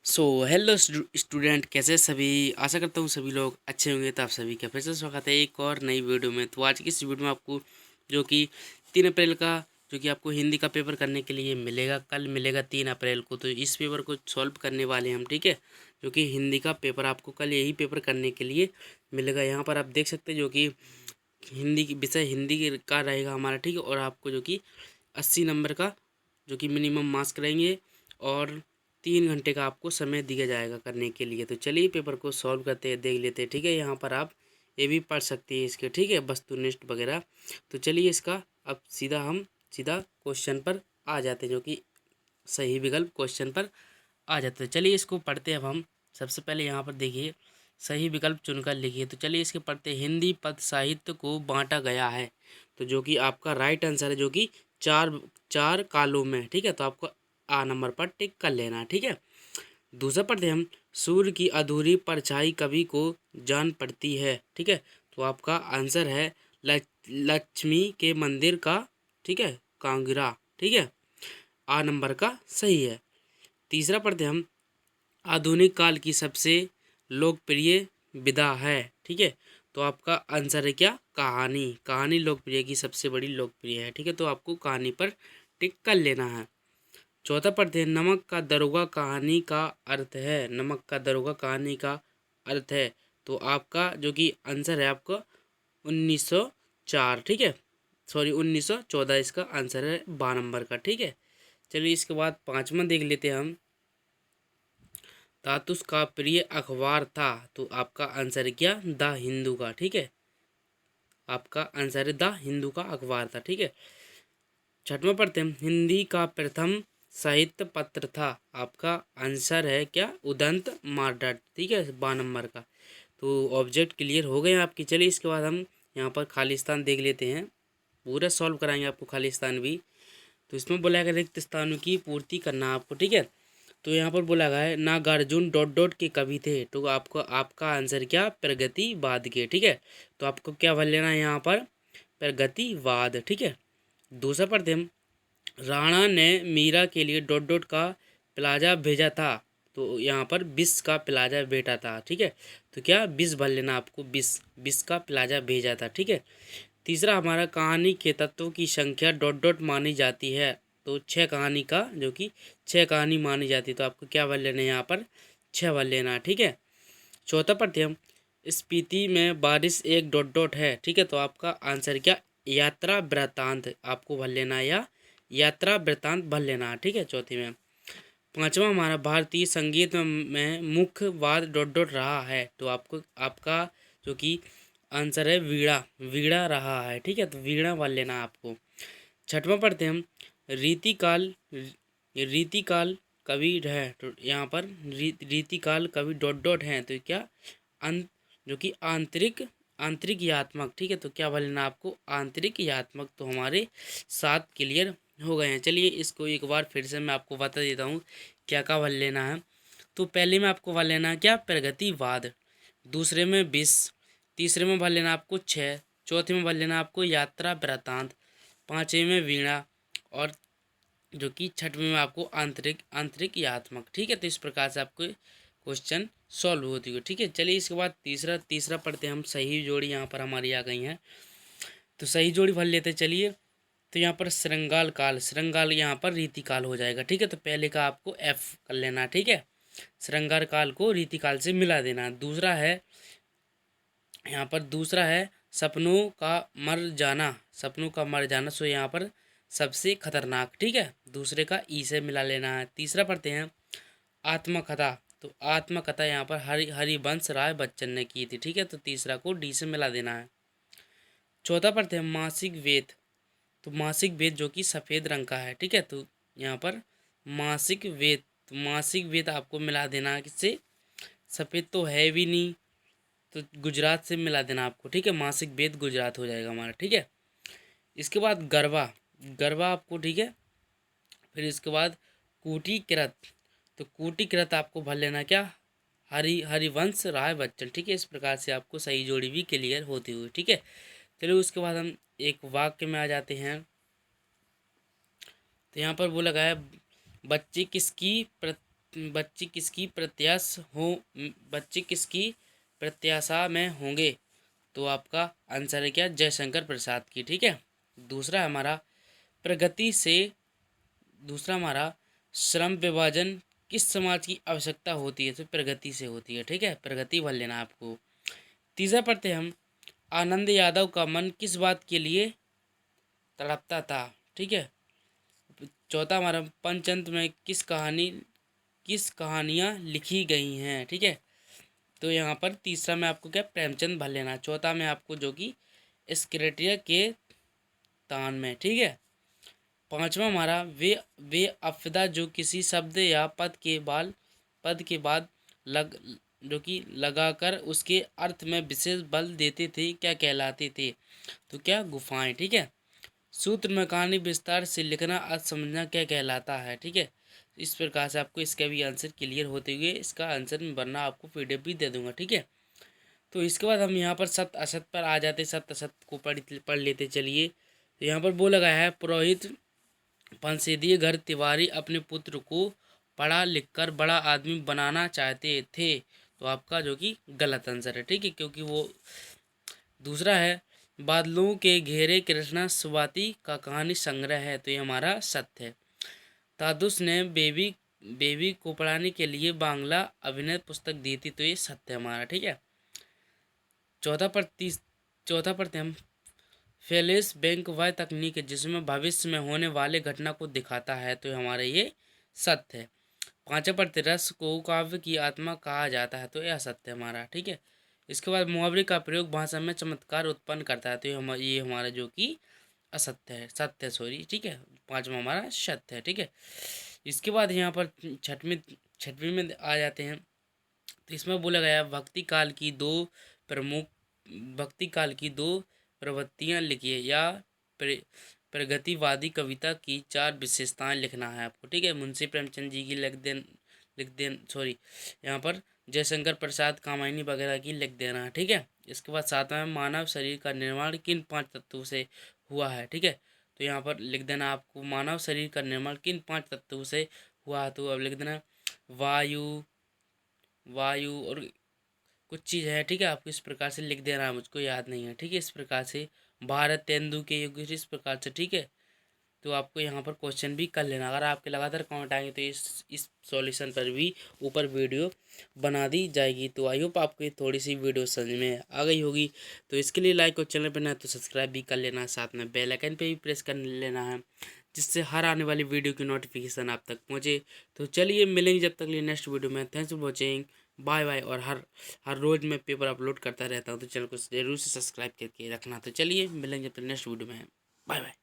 So hello student, कैसे सभी। आशा करता हूँ सभी लोग अच्छे होंगे। तो आप सभी का फिर से स्वागत है एक और नई वीडियो में। तो आज की इस वीडियो में आपको जो कि 3 अप्रैल का जो कि आपको हिंदी का पेपर करने के लिए मिलेगा, कल मिलेगा 3 अप्रैल को। तो इस पेपर को सॉल्व करने वाले हैं हम, ठीक है। जो कि हिंदी का पेपर आपको कल यही पेपर करने के लिए मिलेगा। यहाँ पर आप देख सकते हैं जो कि हिंदी की विषय हिंदी का रहेगा हमारा, ठीक है। और आपको जो कि 80 नंबर का जो कि मिनिमम मार्क्स करेंगे और 3 घंटे का आपको समय दिया जाएगा करने के लिए। तो चलिए पेपर को सॉल्व करते हैं, देख लेते हैं, ठीक है। यहाँ पर आप ये भी पढ़ सकती है इसके, ठीक है, वस्तुनिष्ठ वगैरह। तो चलिए इसका अब सीधा क्वेश्चन पर आ जाते हैं, जो कि सही विकल्प क्वेश्चन पर आ जाते हैं। चलिए इसको पढ़ते हैं अब हम। सबसे पहले यहाँ पर देखिए, सही विकल्प चुनकर लिखिए। तो चलिए इसके पढ़ते हैं। हिंदी पद साहित्य को बांटा गया है। तो जो कि आपका राइट आंसर है, जो कि चार चार कालों में, ठीक है। तो आपको आ नंबर पर टिक कर लेना है, ठीक है। दूसरा पढ़ते हैं हम। सूर्य की अधूरी परछाई कवि को जान पड़ती है, ठीक है। तो आपका आंसर है लक्ष्मी के मंदिर का, ठीक है, कांगरा, ठीक है। आ नंबर का सही है। तीसरा पढ़ते हैं हम। आधुनिक काल की सबसे लोकप्रिय विधा है, ठीक है। तो आपका आंसर है क्या, कहानी। कहानी लोकप्रिय की सबसे बड़ी लोकप्रिय है, ठीक है। तो आपको कहानी पर टिक कर लेना है। चौथा पढ़ते हैं। नमक का दरोगा कहानी का अर्थ है। नमक का दरोगा कहानी का अर्थ है। तो आपका जो कि आंसर है आपका 1904, ठीक है। सॉरी 1914 इसका आंसर है, 12 नंबर का, ठीक है। चलिए इसके बाद पांचवा देख लेते हैं हम। तातुस का प्रिय अखबार था। तो आपका आंसर है क्या, द हिंदू का, ठीक है। आपका आंसर है द हिंदू का अखबार था, ठीक है। छठवां पढ़ते हैं। हिंदी का प्रथम साहित्य पत्र था। आपका आंसर है क्या, उदंत मार्डट, ठीक है, 12 नंबर का। तो ऑब्जेक्ट क्लियर हो गए आपकी। चलिए इसके बाद हम यहाँ पर खालिस्तान देख लेते हैं। पूरा सॉल्व कराएंगे आपको खालिस्तान भी। तो इसमें बोला है रिक्त स्थानों की पूर्ति करना आपको, ठीक है। तो यहाँ पर बोला गया है नागार्जुन डॉट डॉट के कवि थे। तो आपको आपका आंसर क्या, प्रगतिवाद के, ठीक है। तो आपको क्या भर लेना है यहाँ पर, प्रगतिवाद, ठीक है। दूसरा पढ़ते हम। राणा ने मीरा के लिए डॉट डॉट का प्लाजा भेजा था। तो यहाँ पर 20 का प्लाजा भेजा था, ठीक है। तो क्या 20 भर लेना आपको, 20 का प्लाजा भेजा था, ठीक है। तीसरा हमारा कहानी के तत्वों की संख्या डॉट डॉट मानी जाती है। तो 6 कहानी का जो कि 6 कहानी मानी जाती है। तो आपको क्या भर लेना है यहाँ पर, 6 भर लेना, ठीक है। चौथा पढ़ते हम। स्पीति में बारिश एक डॉट डॉट है, ठीक है। तो आपका आंसर क्या, यात्रा वृत्तांत आपको भर लेना है, या यात्रा वृत्तांत भर लेना है, ठीक है, चौथी में। पांचवा हमारा भारतीय संगीत में मुख्य वाद्य डॉट डॉट रहा है। तो आपको आपका जो कि आंसर है वीणा, वीणा रहा है, ठीक है। तो वीणा भर लेना आपको। छठवां पढ़ते हम। रीतिकाल रीतिकाल कवि है। तो यहाँ पर रीतिकाल कवि डॉट डॉट है। तो क्या जो कि आंतरिक यात्मक, ठीक है। तो क्या भर लेना आपको, आंतरिक यात्मक। तो हमारे 7 क्लियर हो गए हैं। चलिए इसको एक बार फिर से मैं आपको बता देता हूँ क्या क्या भर लेना है। तो पहले में आपको भर लेना है क्या, प्रगतिवाद। दूसरे में 20। तीसरे में भर लेना आपको 6। चौथे में भर लेना आपको यात्रा वृत्तांत। पाँचवें में वीणा। और जो कि छठवें में आपको आंतरिक आंतरिक यात्मक, ठीक है। तो इस प्रकार से आपको क्वेश्चन सॉल्व होती है, ठीक है। चलिए इसके बाद तीसरा तीसरा पढ़ते हैं हम। सही जोड़ी यहाँ पर हमारी आ गई हैं। तो सही जोड़ी भर लेते चलिए। तो यहाँ पर श्रृंगाल काल, श्रृंगाल यहाँ पर रीतिकाल हो जाएगा, ठीक है। तो पहले का आपको एफ कर लेना, ठीक है। श्रृंगार काल को रीतिकाल से मिला देना। दूसरा है यहाँ पर, दूसरा है सपनों का मर जाना, सपनों का मर जाना। सो यहाँ पर सबसे खतरनाक, ठीक है। दूसरे का ई से मिला लेना है। तीसरा पढ़ते हैं आत्मकथा। तो आत्मकथा यहाँ पर हरिवंश राय बच्चन ने की थी, ठीक है। तो तीसरा को डी से मिला देना है। चौथा पढ़ते हैं मासिक वेद। तो मासिक वेद जो कि सफ़ेद रंग का है, ठीक है। तो यहाँ पर मासिक वेद, तो मासिक वेद आपको मिला देना है किससे, सफ़ेद तो है भी नहीं, तो गुजरात से मिला देना आपको, ठीक है। मासिक वेद गुजरात हो जाएगा हमारा, ठीक है। इसके बाद गरबा, गरबा आपको, ठीक है। फिर इसके बाद कूटीकृत। तो कूटीकृत आपको भर लेना क्या, हरिवंश राय बच्चन, ठीक है। इस प्रकार से आपको सही जोड़ी भी क्लियर होती हुई, ठीक है। चलिए उसके बाद हम एक वाक्य में आ जाते हैं। तो यहाँ पर वो लगा है बच्चे किसकी बच्चे किसकी प्रत्याशा में होंगे? तो आपका आंसर है क्या? जयशंकर प्रसाद की। ठीक है। दूसरा हमारा प्रगति से दूसरा हमारा श्रम विभाजन किस समाज की आवश्यकता होती है? तो प्रगति से होती है। ठीक है, प्रगति भर लेना आपको। तीसरा पढ़ते हैं हम, आनंद यादव का मन किस बात के लिए तड़पता था? ठीक है। चौथा हमारा पंचतंत्र में किस कहानियाँ लिखी गई हैं? ठीक है। तो यहाँ पर तीसरा में आपको क्या प्रेमचंद भर लेना, चौथा में आपको जो कि स्क्रेटिया के तान में। ठीक है। पांचवा हमारा वे अफदा जो किसी शब्द या पद के बाद लग जो कि लगाकर उसके अर्थ में विशेष बल देते थे, क्या कहलाते थे? तो क्या गुफाएं। ठीक है। सूत्र में कहानी विस्तार से लिखना, अर्थ समझना, क्या कहलाता है? ठीक है। इस प्रकार से आपको इसका भी आंसर क्लियर होते हुए इसका आंसर में बनना आपको पीडीएफ भी दे दूंगा। ठीक है। तो इसके बाद हम यहाँ पर सत्य असत पर आ जाते, सत्य असत को पढ़ लेते चलिए। तो यहाँ पर बोला गया है, पुरोहित पंसेदीय घर तिवारी अपने पुत्र को पढ़ा लिखकर बड़ा आदमी बनाना चाहते थे। तो आपका जो कि गलत आंसर है। ठीक है, क्योंकि वो दूसरा है, बादलों के घेरे कृष्णा स्वाति का कहानी संग्रह है। तो ये हमारा सत्य है। तादुस ने बेबी को पढ़ाने के लिए बांग्ला अभिनय पुस्तक दी थी। तो ये सत्य है हमारा। ठीक है। चौथा पढ़ते हम, फेलिस बैंक वह तकनीक है जिसमें भविष्य में होने वाले घटना को दिखाता है। तो हमारे ये सत्य है। पांचवा पढ़ते, रस को काव्य की आत्मा कहा जाता है। तो यह सत्य है हमारा। ठीक है। इसके बाद मुहावरे का प्रयोग भाषा में चमत्कार उत्पन्न करता है। तो ये हमारा जो कि असत्य है, सत्य सॉरी। ठीक है। पांचवा हमारा सत्य है। ठीक है। इसके बाद यहाँ पर छठवीं में आ जाते हैं। तो इसमें बोला गया, भक्ति काल की दो प्रवृत्तियां लिखिए या प्रगतिवादी कविता की 4 विशेषताएं लिखना है आपको। ठीक है। मुंशी प्रेमचंद जी की लिख देन सॉरी यहाँ पर जयशंकर प्रसाद कामायनी वगैरह की लिख देना है। ठीक है। इसके बाद सातवां, मानव शरीर का निर्माण किन 5 तत्वों से हुआ है? ठीक है। तो यहाँ पर लिख देना आपको, मानव शरीर का निर्माण किन 5 तत्वों से हुआ है? तो अब लिख देना वायु और कुछ चीज़ है। ठीक है। आपको इस प्रकार से लिख देना है, मुझको याद नहीं है। ठीक है। इस प्रकार से भारत तेंदु के युग, इस प्रकार से। ठीक है। तो आपको यहाँ पर क्वेश्चन भी कर लेना। अगर आपके लगातार कमेंट आएंगे तो इस सॉल्यूशन पर भी ऊपर वीडियो बना दी जाएगी। तो आई होप आपको थोड़ी सी वीडियो समझ में आ गई होगी। तो इसके लिए लाइक और चैनल पर ना तो सब्सक्राइब भी कर लेना, साथ में बेल आइकन पे भी प्रेस कर लेना है, जिससे हर आने वाली वीडियो की नोटिफिकेशन आप तक पहुँचे। तो चलिए मिलेंगे जब तक लिए नेक्स्ट वीडियो में। Thanks for watching, bye bye. और हर रोज़ मैं पेपर अपलोड करता रहता हूँ, तो चैनल को जरूर से सब्सक्राइब करके रखना। तो चलिए मिलेंगे जब तक नेक्स्ट वीडियो में। Bye bye.